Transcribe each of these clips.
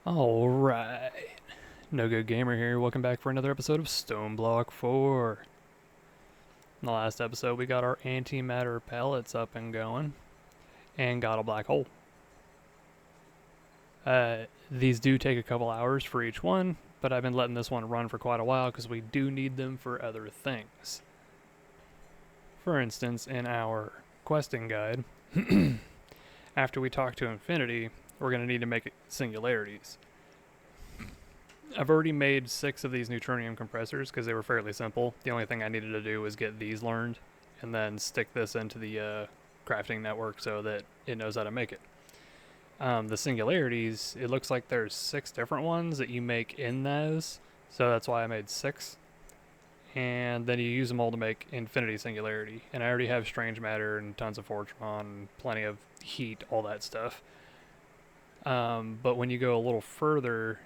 Alright, NoGoodGamer here, welcome back for another episode of Stone Block 4. In the last episode we got our antimatter pellets up and going, and got a black hole. These do take a couple hours for each one, but I've been letting this one run for quite a while because we do need them for other things. For instance, in our questing guide, after we talk to Infinity, we're going to need to make singularities. I've already made 6 of these neutronium compressors because they were fairly simple. The only thing I needed to do was get these learned and then stick this into the crafting network so that it knows how to make it. The singularities, it looks like there's 6 different ones that you make in those, so that's why I made 6. And then you use them all to make infinity singularity. And I already have strange matter and tons of fortron, plenty of heat, all that stuff. But when you go a little further,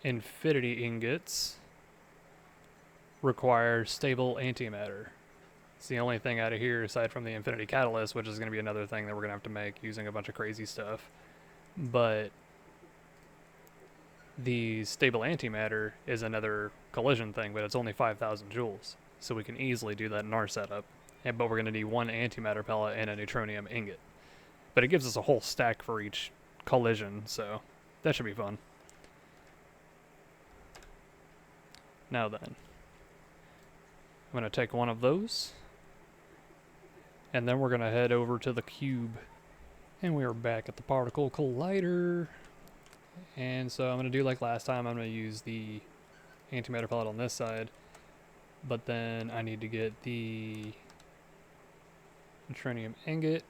infinity ingots require stable antimatter. It's the only thing out of here aside from the infinity catalyst, which is going to be another thing that we're going to have to make using a bunch of crazy stuff. But the stable antimatter is another collision thing, but it's only 5,000 joules. So we can easily do that in our setup. But we're going to need 1 antimatter pellet and a neutronium ingot. But it gives us a whole stack for each collision, so that should be fun. Now then, I'm going to take one of those, and then we're going to head over to the cube. And we are back at the particle collider. And so I'm going to do like last time, I'm going to use the antimatter pellet on this side, but then I need to get the neutronium ingot.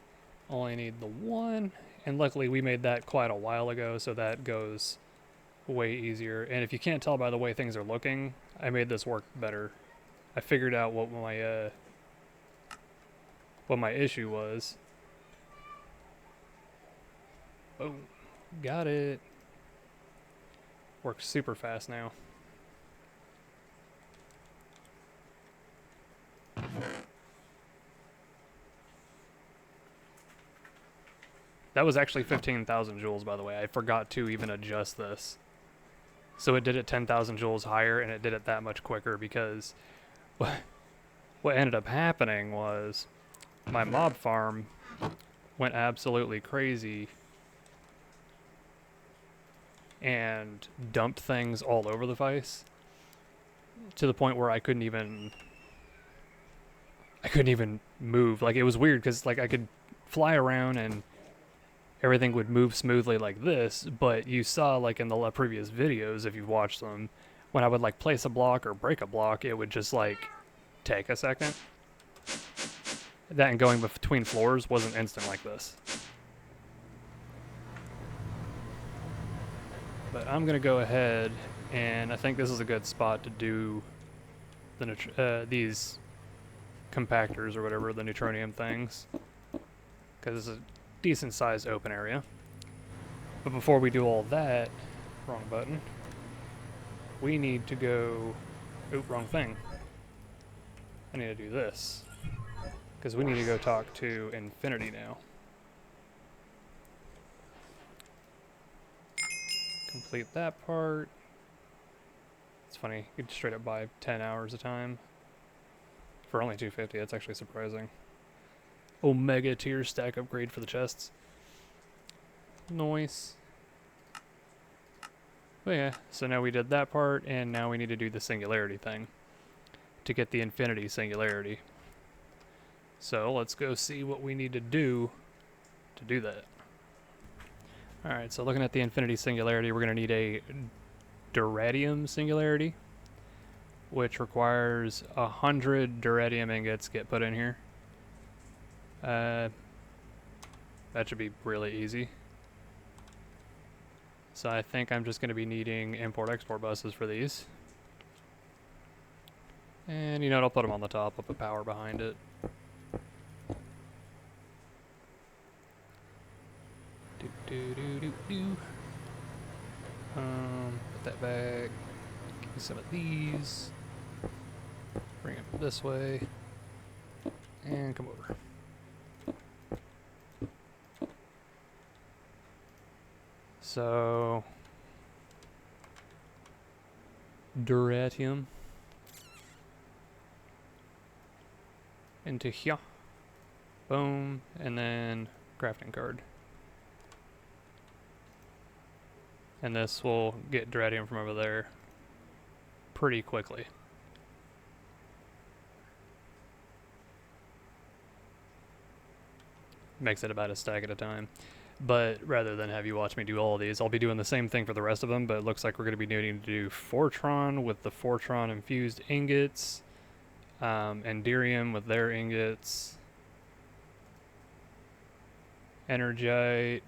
Only need the 1, and luckily we made that quite a while ago, so that goes way easier. And if you can't tell by the way things are looking, I made this work better. I figured out what my issue was. Boom, got it. Works super fast now. That was actually 15,000 joules, by the way. I forgot to even adjust this. So it did it 10,000 joules higher, and it did it that much quicker because what ended up happening was my mob farm went absolutely crazy and dumped things all over the place to the point where I couldn't even move. Like, it was weird because like I could fly around and everything would move smoothly like this, but you saw like in the previous videos, if you've watched them, when I would like place a block or break a block, it would just like take a second. That and going between floors wasn't instant like this. But I'm gonna go ahead, and I think this is a good spot to do these compactors or whatever, the neutronium things, because it's a decent sized open area. But before we do all that, wrong button, we need to go, oop, wrong thing. I need to do this, because we need to go talk to Infinity now. Complete that part. It's funny, you could straight up buy 10 hours a time for only 250. That's actually surprising. Omega tier stack upgrade for the chests. Nice. But yeah, so now we did that part, and now we need to do the singularity thing to get the infinity singularity. So let's go see what we need to do that. Alright, so looking at the infinity singularity, we're going to need a duradium singularity, which requires 100 duradium ingots get put in here. That should be really easy. So I think I'm just going to be needing import-export buses for these. And you know what, I'll put them on the top, I'll put power behind it. Put that back. Give me some of these. Bring it this way. And come over. So duratium into here. Boom, and then crafting card. And this will get duratium from over there pretty quickly. Makes it about a stack at a time. But rather than have you watch me do all of these, I'll be doing the same thing for the rest of them, but it looks like we're going to be needing to do Fortron with the Fortron infused ingots, Enderium with their ingots, Energite,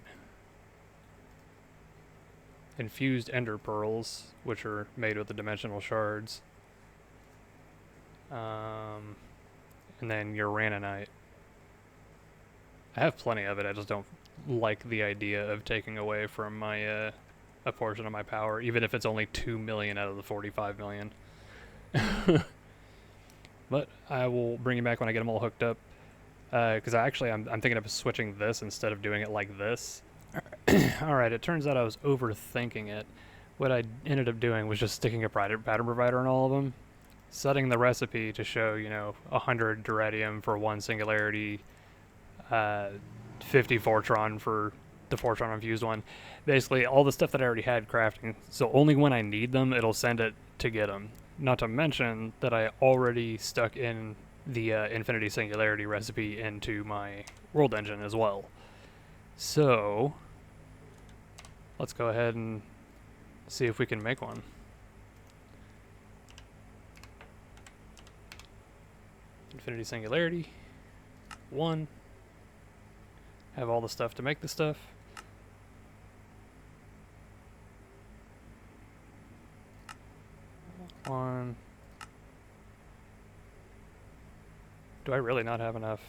infused ender pearls, which are made with the dimensional shards, and then uraninite. I have plenty of it, I just don't like the idea of taking away from my a portion of my power, even if it's only 2 million out of the 45 million. But I will bring you back when I get them all hooked up, because I'm thinking of switching this instead of doing it like this. Alright, it turns out I was overthinking it. What I ended up doing was just sticking a pattern provider on all of them, setting the recipe to show, 100 duratium for one singularity, 50 Fortron for the Fortron infused one. Basically, all the stuff that I already had crafting, so only when I need them, it'll send it to get them. Not to mention that I already stuck in the Infinity Singularity recipe into my world engine as well. So, let's go ahead and see if we can make one. Infinity Singularity, 1. Have all the stuff to make the stuff. One. Do I really not have enough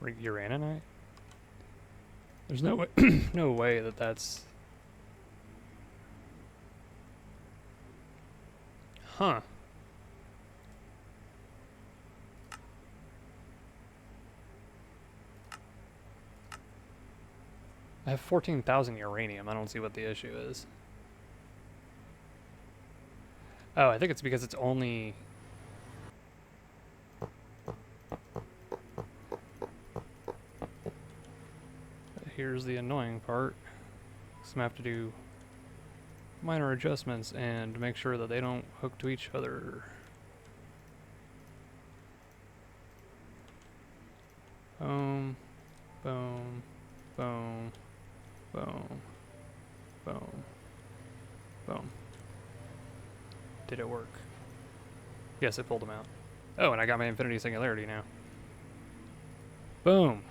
uraninite? There's no way, no way that that's... Huh. I have 14,000 uranium. I don't see what the issue is. Oh, I think it's because it's only... Here's the annoying part. So I'm gonna have to do minor adjustments and make sure that they don't hook to each other. Boom, boom, boom, boom, boom, boom. Did it work? Yes, it pulled them out. Oh, and I got my Infinity Singularity now. Boom.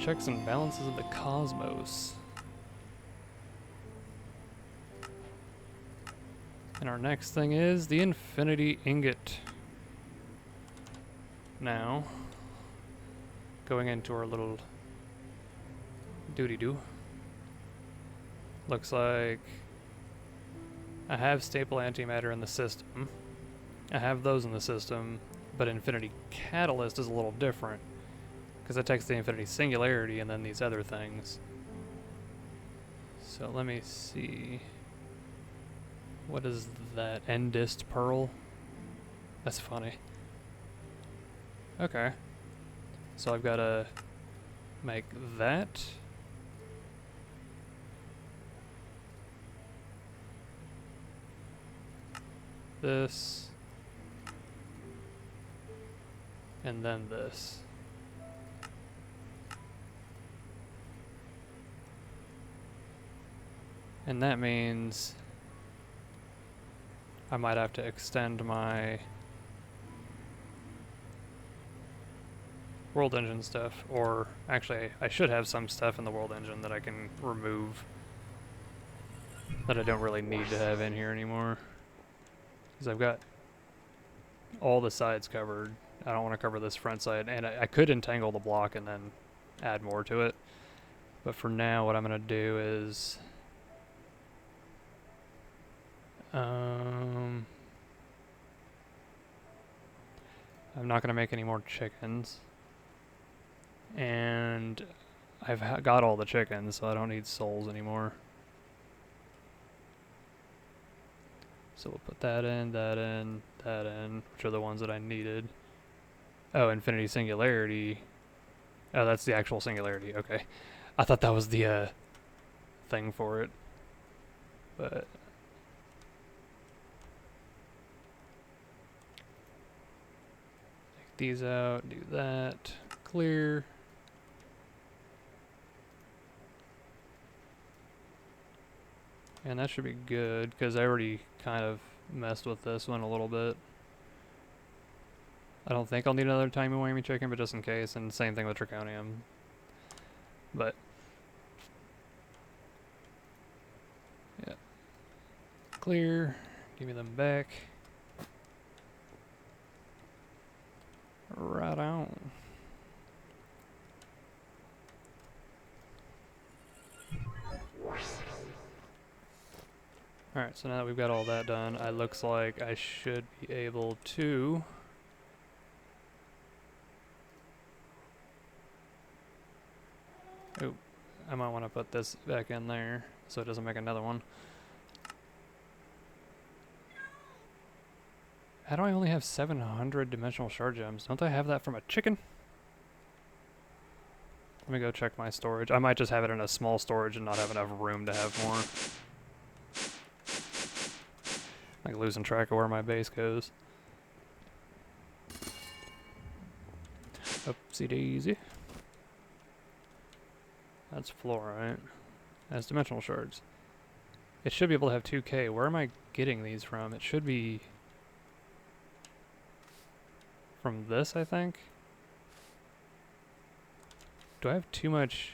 Checks and balances of the cosmos. And our next thing is the Infinity Ingot. Now, going into our little doody-doo. Looks like I have staple antimatter in the system. I have those in the system, but Infinity Catalyst is a little different, because it takes the Infinity Singularity and then these other things. So let me see. What is that? Endist Pearl? That's funny. Okay. So I've got to make that. This. And then this. And that means I might have to extend my world engine stuff, or actually I should have some stuff in the world engine that I can remove that I don't really need to have in here anymore, because I've got all the sides covered. I don't want to cover this front side, and I could entangle the block and then add more to it, but for now what I'm going to do is I'm not going to make any more chickens, and I've got all the chickens, so I don't need souls anymore. So we'll put that in, that in, that in, which are the ones that I needed. Oh, infinity singularity. Oh, that's the actual singularity. Okay. I thought that was the thing for it. But take these out, do that. Clear. And that should be good, because I already kind of messed with this one a little bit. I don't think I'll need another timey-wimey chicken, but just in case, and same thing with Draconium. But, yeah. Clear. Give me them back. Right on. Alright, so now that we've got all that done, it looks like I should be able to... Oh, I might want to put this back in there so it doesn't make another one. How do I only have 700 dimensional shard gems? Don't I have that from a chicken? Let me go check my storage. I might just have it in a small storage and not have enough room to have more. Like losing track of where my base goes. Oopsie daisy. That's fluorite. That's dimensional shards. It should be able to have 2K. Where am I getting these from? It should be from this, I think. Do I have too much?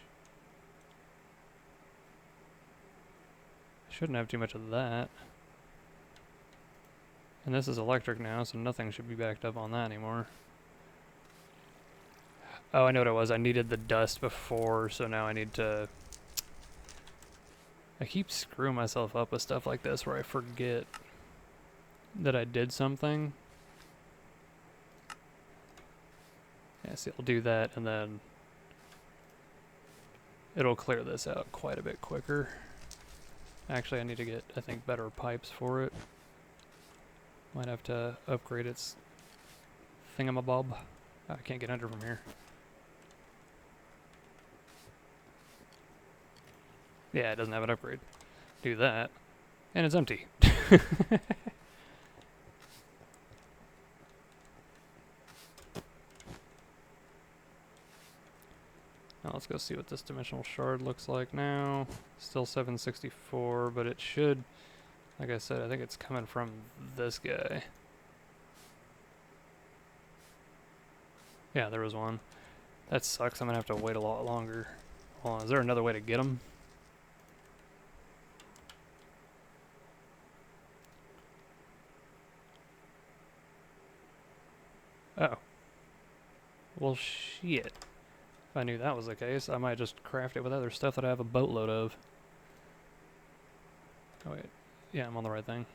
I shouldn't have too much of that. And this is electric now, so nothing should be backed up on that anymore. Oh, I know what it was. I needed the dust before, so now I need to... I keep screwing myself up with stuff like this where I forget that I did something. Yeah, see, I'll do that, and then it'll clear this out quite a bit quicker. Actually, I need to get, I think, better pipes for it. Might have to upgrade its thingamabob. Oh, I can't get under from here. Yeah, it doesn't have an upgrade. Do that. And it's empty. Now let's go see what this dimensional shard looks like now. Still 764, but it should, like I said, I think it's coming from this guy. Yeah, there was one. That sucks. I'm gonna have to wait a lot longer. Hold on, is there another way to get them? Oh. Well, shit. If I knew that was the case, I might just craft it with other stuff that I have a boatload of. Oh, wait. Yeah, I'm on the right thing.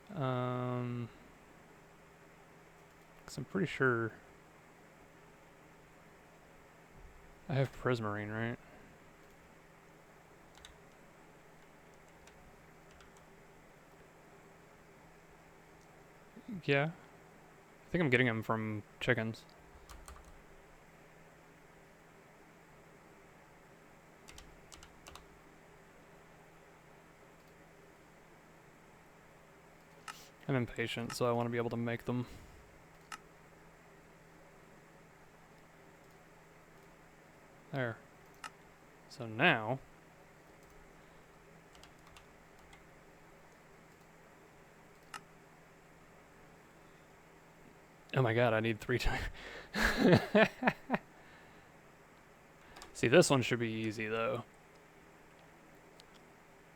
Because I'm pretty sure I have prismarine, right? Yeah. I think I'm getting them from chickens. I'm impatient, so I want to be able to make them. There. So now... Oh my god, I need 3 times. See, this one should be easy, though.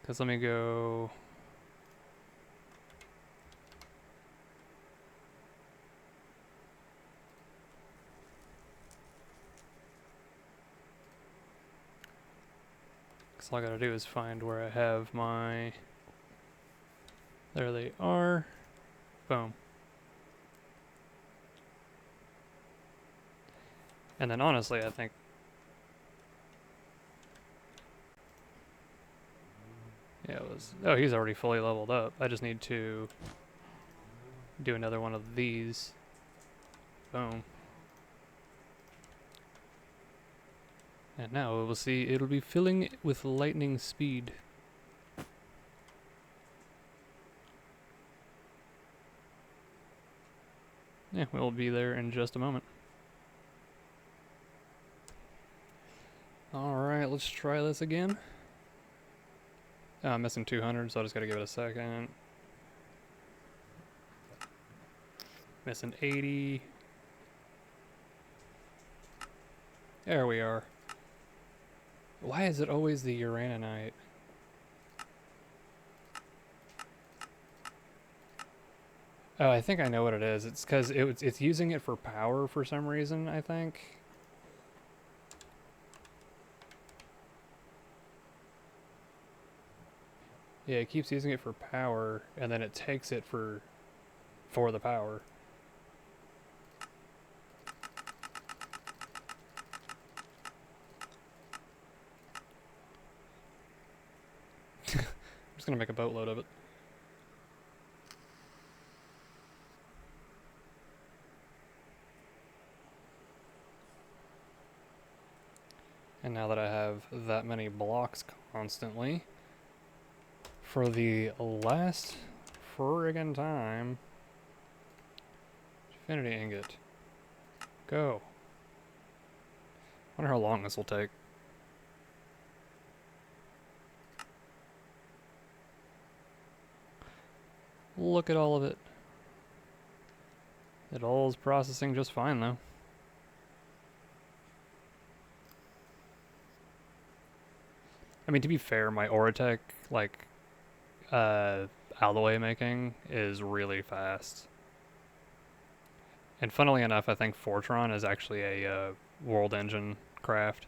Because let me go... Because all I gotta do is find where I have my... There they are. Boom. And then honestly, I think... Yeah, it was. Oh, he's already fully leveled up. I just need to do another one of these. Boom. And now we'll see, it'll be filling with lightning speed. Yeah, we'll be there in just a moment. Alright, let's try this again. Oh, I'm missing 200, so I just gotta give it a second. Missing 80. There we are. Why is it always the Uraninite? Oh, I think I know what it is. It's because it's using it for power for some reason, I think. Yeah, it keeps using it for power, and then it takes it for the power. I'm just gonna make a boatload of it. And now that I have that many blocks constantly, for the last friggin' time, Infinity Ingot, go. Wonder how long this will take. Look at all of it. It all is processing just fine though. I mean, to be fair, my Oratech, like, alloy making is really fast. And funnily enough, I think Fortron is actually a world engine craft.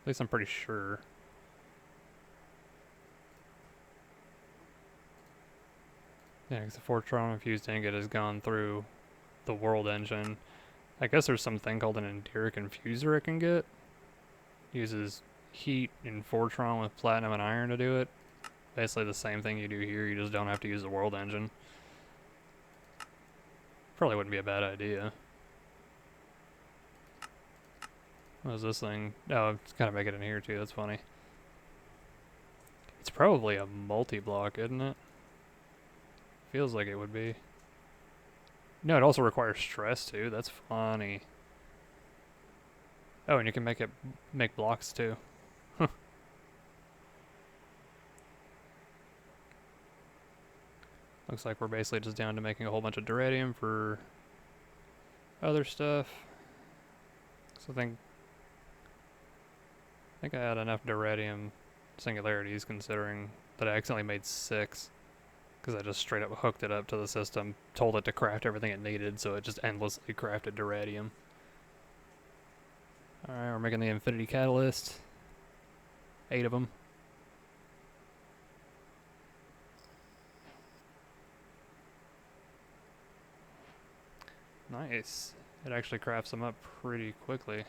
At least I'm pretty sure. Yeah, because the Fortron infused ingot has gone through the world engine. I guess there's something called an enteric infuser it can get. Uses heat and Fortron with platinum and iron to do it. Basically the same thing you do here, you just don't have to use the world engine. Probably wouldn't be a bad idea. What is this thing? Oh, it's gotta make it in here too, that's funny. It's probably a multi-block, isn't it? Feels like it would be. No, it also requires stress too, that's funny. Oh, and you can make blocks too. Looks like we're basically just down to making a whole bunch of duradium for other stuff. So I think I had enough duradium singularities considering that I accidentally made 6. Because I just straight up hooked it up to the system, told it to craft everything it needed, so it just endlessly crafted duradium. Alright, we're making the Infinity Catalyst. 8 of them. Nice. It actually crafts them up pretty quickly.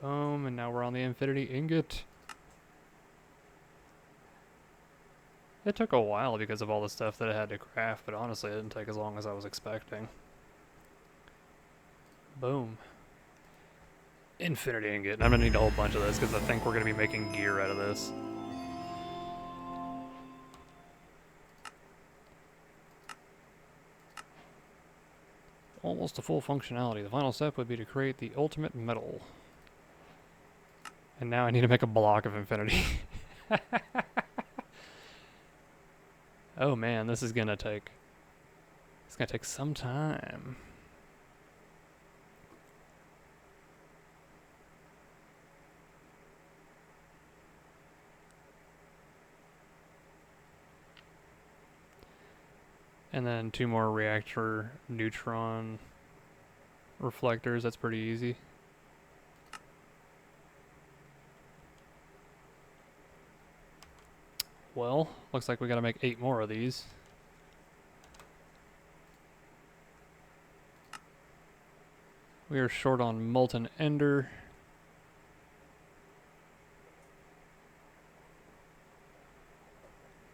Boom, and now we're on the Infinity Ingot. It took a while because of all the stuff that I had to craft, but honestly it didn't take as long as I was expecting. Boom. Infinity Ingot. I'm gonna need a whole bunch of this because I think we're gonna be making gear out of this. Almost to full functionality. The final step would be to create the ultimate metal. And now I need to make a block of infinity. Oh man, this is gonna take... It's gonna take some time. And then 2 more reactor neutron reflectors, that's pretty easy. Well, looks like we gotta make 8 more of these. We are short on molten ender.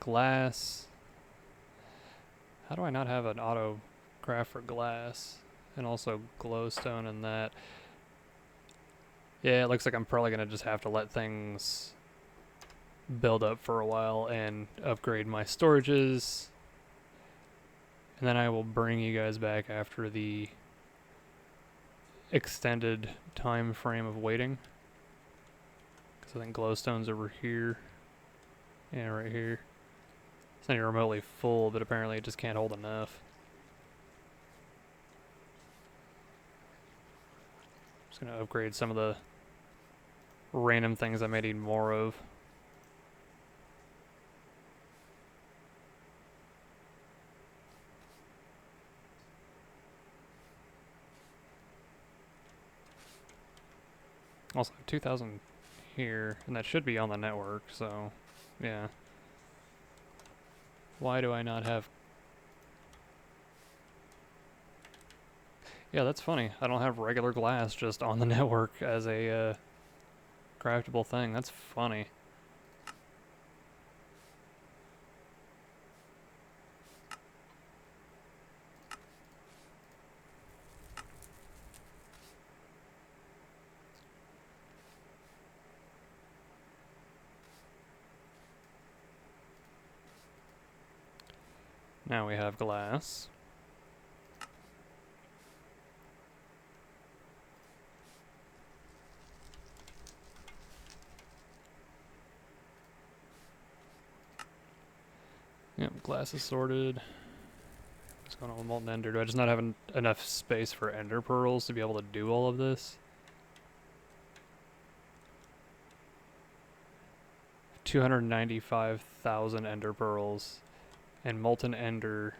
Glass. How do I not have an auto craft for glass? And also glowstone and that. Yeah, it looks like I'm probably going to just have to let things build up for a while and upgrade my storages. And then I will bring you guys back after the extended time frame of waiting. Because I think glowstone's over here. Yeah, right here. It's not even remotely full, but apparently it just can't hold enough. Just gonna upgrade some of the random things I may need more of. Also, 2,000 here, and that should be on the network, so yeah. Why do I not have... Yeah, that's funny. I don't have regular glass just on the network as a craftable thing. That's funny. Now we have glass. Yep, glass is sorted. What's going on with molten ender? Do I just not have enough space for ender pearls to be able to do all of this? 295,000 ender pearls and molten ender.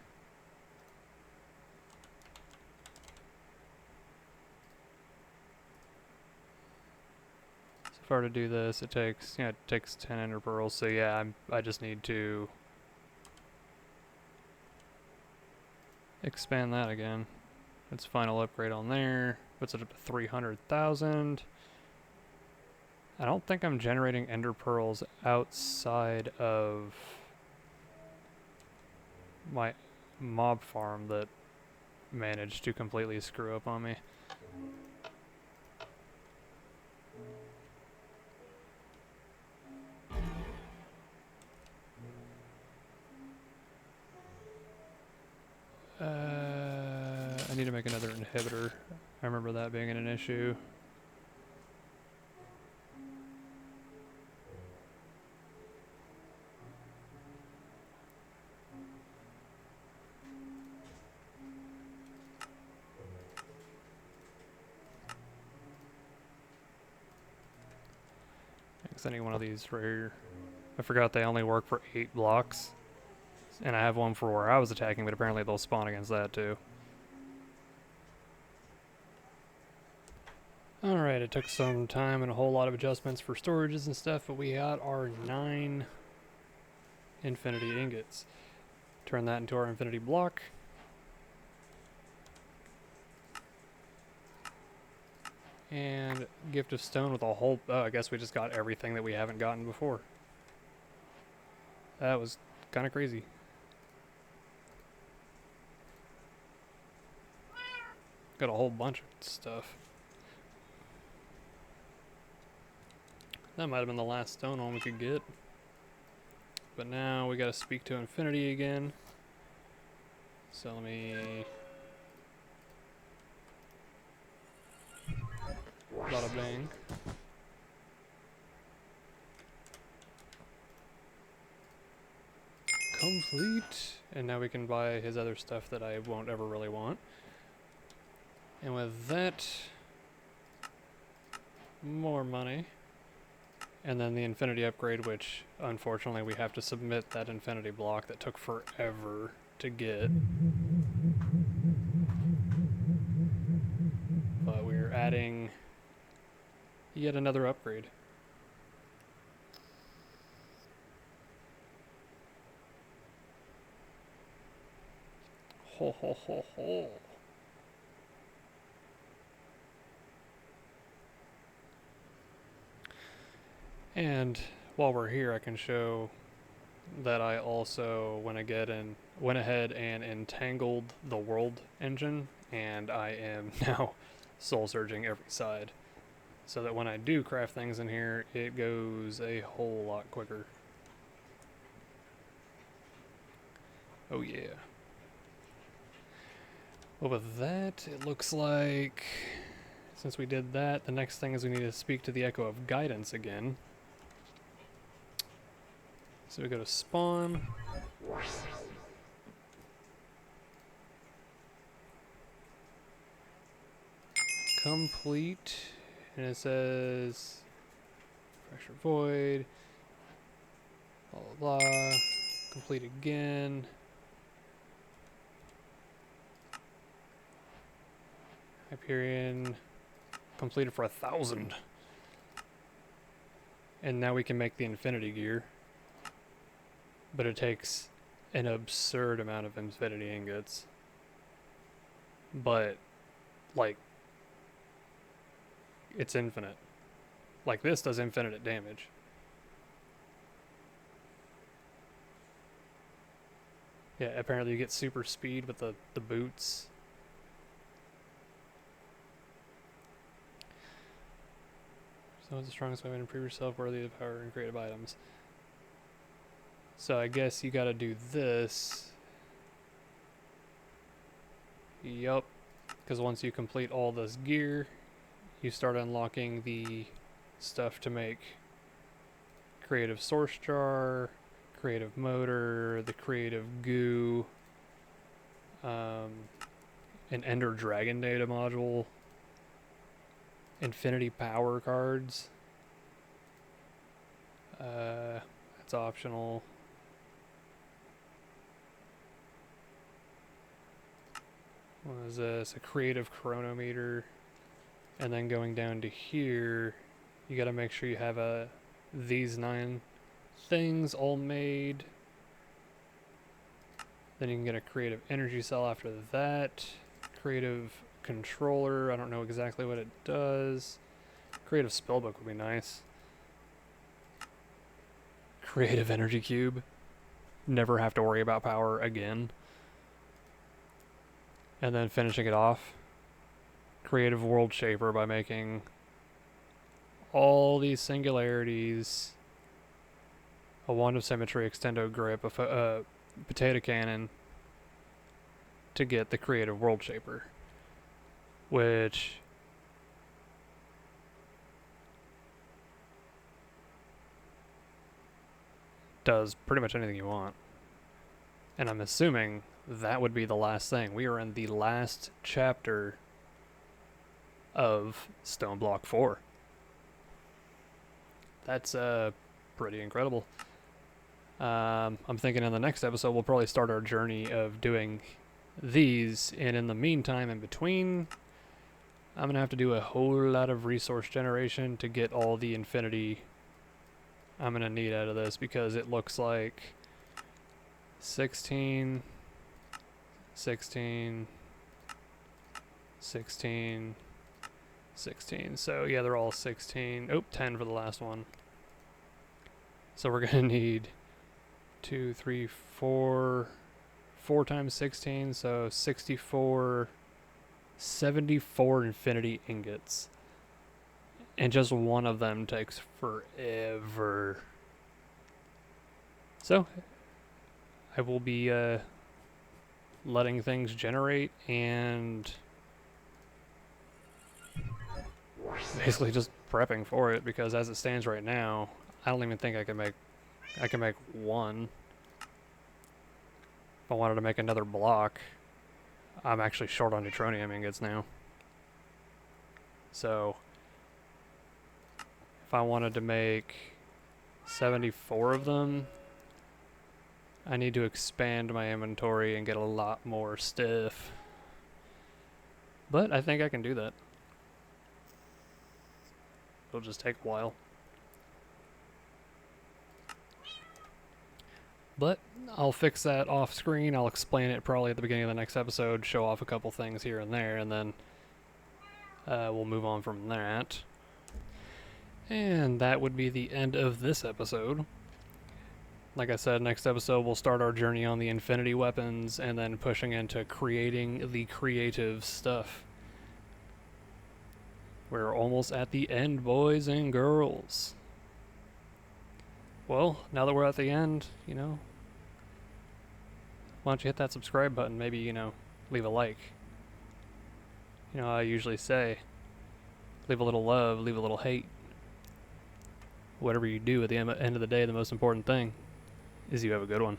So far to do this, it takes 10 ender pearls. So yeah, I just need to expand that again. Its final upgrade on there puts it up to 300,000. I don't think I'm generating ender pearls outside of my mob farm that managed to completely screw up on me. I need to make another inhibitor. I remember that being an issue. I need one of these right here. I forgot they only work for 8 blocks. And I have one for where I was attacking, but apparently they'll spawn against that too. Alright, it took some time and a whole lot of adjustments for storages and stuff, but we got our 9 infinity ingots. Turn that into our infinity block. And gift of stone with a whole... Oh, I guess we just got everything that we haven't gotten before. That was kind of crazy. Got a whole bunch of stuff. That might have been the last stone one we could get. But now we gotta speak to infinity again. So let me... Bada bang. Complete. And now we can buy his other stuff that I won't ever really want. And with that, more money. And then the infinity upgrade, which unfortunately we have to submit that infinity block that took forever to get. But we're adding yet another upgrade. Ho ho ho ho. And while we're here, I can show that I also went ahead and entangled the world engine, and I am now soul searching every side, so that when I do craft things in here, it goes a whole lot quicker. Oh yeah. Well, with that, it looks like, since we did that, the next thing is we need to speak to the Echo of Guidance again. So we go to spawn. Complete. And it says pressure void. Blah blah blah. Complete again. Hyperion completed for 1,000. And now we can make the Infinity Gear. But it takes an absurd amount of Infinity Ingots. But, like, it's infinite. Like, this does infinite damage. Yeah, apparently you get super speed with the boots. So it's the strongest way to improve yourself, worthy of power and creative items. So I guess you gotta do this. Yup. Because once you complete all this gear, you start unlocking the stuff to make creative source jar, creative motor, the creative goo, an Ender Dragon data module, infinity power cards. That's optional. What is this? A creative chronometer. And then going down to here, you gotta make sure you have these 9 things all made. Then you can get a creative energy cell after that. Creative controller, I don't know exactly what it does. Creative spellbook would be nice. Creative energy cube. Never have to worry about power again. And then finishing it off, creative world shaper by making all these singularities, a wand of symmetry, extendo grip, a potato cannon to get the creative world shaper, which does pretty much anything you want. And I'm assuming that would be the last thing. We are in the last chapter of Stone Block 4. That's pretty incredible. I'm thinking in the next episode we'll probably start our journey of doing these, and in the meantime, in between, I'm gonna have to do a whole lot of resource generation to get all the infinity I'm gonna need out of this, because it looks like 16, 16, 16, 16. So yeah, they're all 16. Oh, 10 for the last one. So we're gonna need 2, 3, 4 times 16, so 64, 74 infinity ingots. And just one of them takes forever. So I will be letting things generate and basically just prepping for it, because as it stands right now, I don't even think I can make one. If I wanted to make another block, I'm actually short on neutronium ingots now. So if I wanted to make 74 of them, I need to expand my inventory and get a lot more stuff. But I think I can do that. It'll just take a while. But I'll fix that off screen. I'll explain it probably at the beginning of the next episode, show off a couple things here and there, and then we'll move on from that. And that would be the end of this episode. Like I said, next episode we'll start our journey on the infinity weapons and then pushing into creating the creative stuff. We're almost at the end, boys and girls. Well, now that we're at the end, why don't you hit that subscribe button? Maybe, leave a like. I usually say, leave a little love, leave a little hate. Whatever you do, at the end of the day, the most important thing is you have a good one.